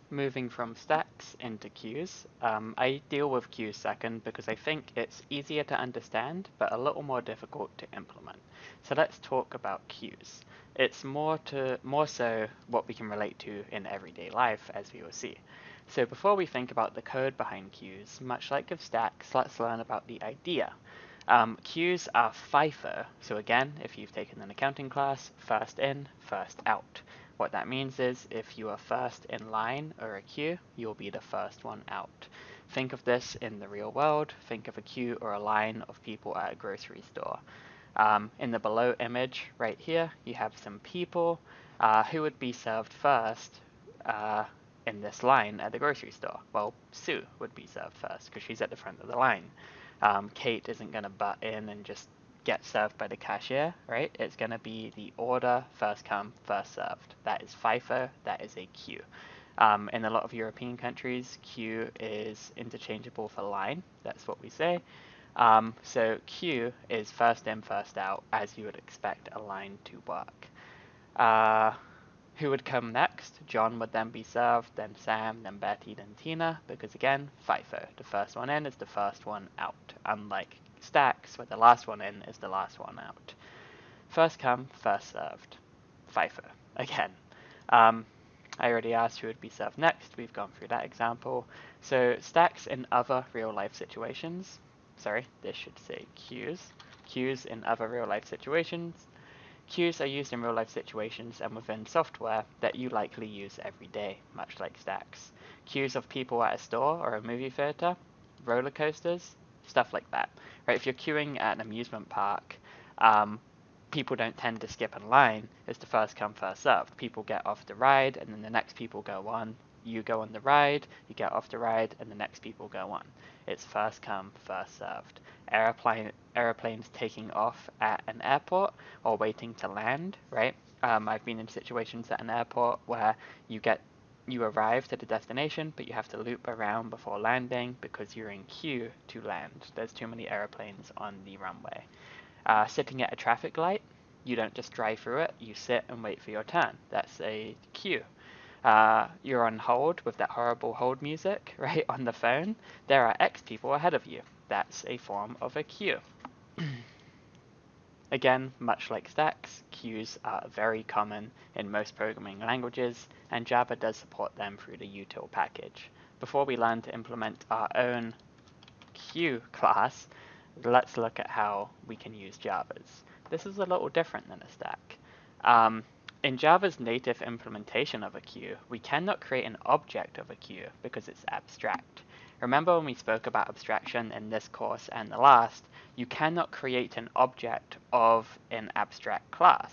moving from stacks into queues. I deal with queues second because I think it's easier to understand, but a little more difficult to implement. So let's talk about queues. It's more so what we can relate to in everyday life, as we will see. So before we think about the code behind queues, much like with stacks, let's learn about the idea. Queues are FIFO, so again, if you've taken an accounting class, first in, first out. What that means is if you are first in line or a queue, you'll be the first one out. Think of this in the real world. Think of a queue or a line of people at a grocery store. In the below image right here, you have some people who would be served first in this line at the grocery store. Well, Sue would be served first because she's at the front of the line. Kate isn't going to butt in and just get served by the cashier, right? It's going to be the order, first come, first served. That is FIFO, that is a queue. In a lot of European countries, queue is interchangeable for line, that's what we say. So queue is first in, first out, as you would expect a line to work. Who would come next? John would then be served, then Sam, then Betty, then Tina, because again, FIFO. The first one in is the first one out, unlike stacks, where the last one in is the last one out. First come, first served. FIFO. Again. I already asked who would be served next. We've gone through that example. So stacks in other real-life situations. Sorry, this should say queues. Queues in other real-life situations. Queues are used in real-life situations and within software that you likely use every day, much like stacks. Queues of people at a store or a movie theater, roller coasters, stuff like that. Right? If you're queuing at an amusement park, people don't tend to skip in line. It's the first come, first served. People get off the ride, and then the next people go on. You go on the ride, you get off the ride, and the next people go on. It's first come, first served. Airplanes taking off at an airport or waiting to land, right? I've been in situations at an airport where you arrive to the destination, but you have to loop around before landing because you're in queue to land. There's too many airplanes on the runway. Sitting at a traffic light, you don't just drive through it, you sit and wait for your turn. That's a queue. You're on hold with that horrible hold music, right, on the phone. There are X people ahead of you. That's a form of a queue. Again, much like stacks, queues are very common in most programming languages, and Java does support them through the util package. Before we learn to implement our own queue class, let's look at how we can use Java's. This is a little different than a stack. In Java's native implementation of a queue, we cannot create an object of a queue because it's abstract. Remember when we spoke about abstraction in this course and the last, you cannot create an object of an abstract class.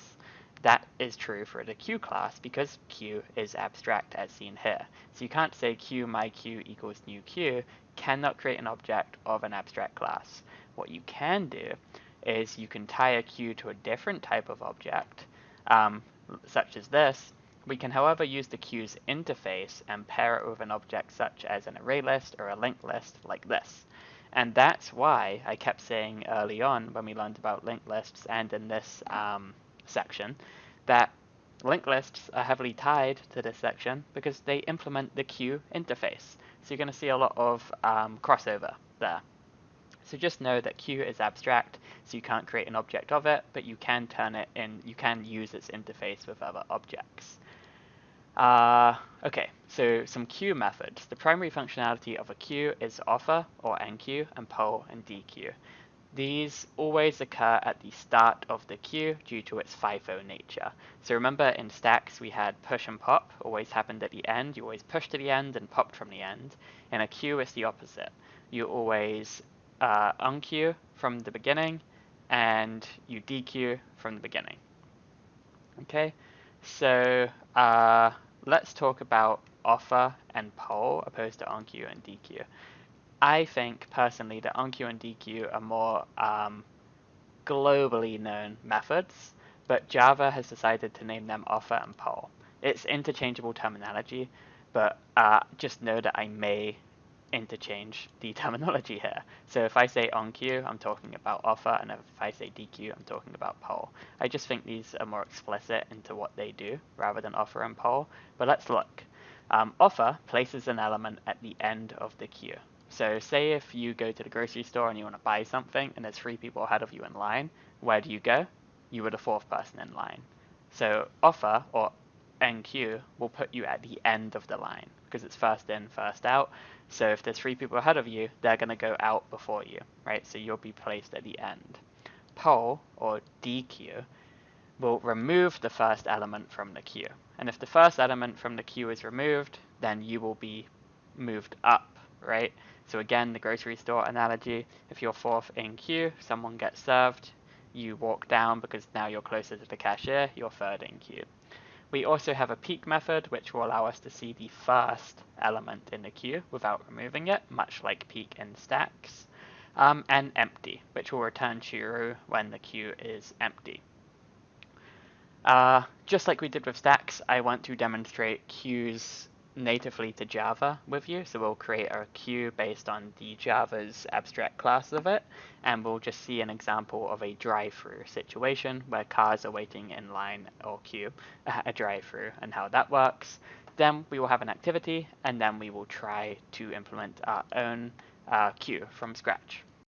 That is true for the queue class because queue is abstract as seen here. So you can't say queue my queue equals new queue, cannot create an object of an abstract class. What you can do is you can tie a queue to a different type of object, such as this. We can, however, use the queue's interface and pair it with an object such as an array list or a linked list like this. And that's why I kept saying early on when we learned about linked lists and in this section that linked lists are heavily tied to this section because they implement the queue interface. So you're going to see a lot of crossover there. So just know that queue is abstract, so you can't create an object of it, but you can turn it in, you can use its interface with other objects. Okay, so some queue methods. The primary functionality of a queue is offer, or enqueue, and poll and dequeue. These always occur at the start of the queue due to its FIFO nature. So remember in stacks we had push and pop, always happened at the end. You always push to the end and popped from the end. In a queue it's the opposite. You always unqueue from the beginning and you dequeue from the beginning. Okay, so let's talk about offer and poll opposed to unqueue and dequeue. I think personally that unqueue and dequeue are more globally known methods, but Java has decided to name them offer and poll. It's interchangeable terminology, but just know that I may interchange the terminology here. So if I say onqueue, I'm talking about offer, and if I say dequeue, I'm talking about poll. I just think these are more explicit into what they do rather than offer and poll, but let's look. Offer places an element at the end of the queue. So say if you go to the grocery store and you want to buy something and there's 3 people ahead of you in line, where do you go? You were the 4th person in line. So offer or NQ will put you at the end of the line because it's first in, first out. So if there's 3 people ahead of you, they're going to go out before you, right? So you'll be placed at the end. Poll or DQ will remove the first element from the queue. And if the first element from the queue is removed, then you will be moved up, right? So again, the grocery store analogy, if you're 4th in queue, someone gets served, you walk down because now you're closer to the cashier, you're 3rd in queue. We also have a peek method, which will allow us to see the first element in the queue without removing it, much like peek in stacks. And empty, which will return true when the queue is empty. Just like we did with stacks, I want to demonstrate queues natively to Java with you. So we'll create a queue based on the Java's abstract class of it, and we'll just see an example of a drive-through situation where cars are waiting in line or queue at a drive-through and how that works. Then we will have an activity, and then we will try to implement our own queue from scratch.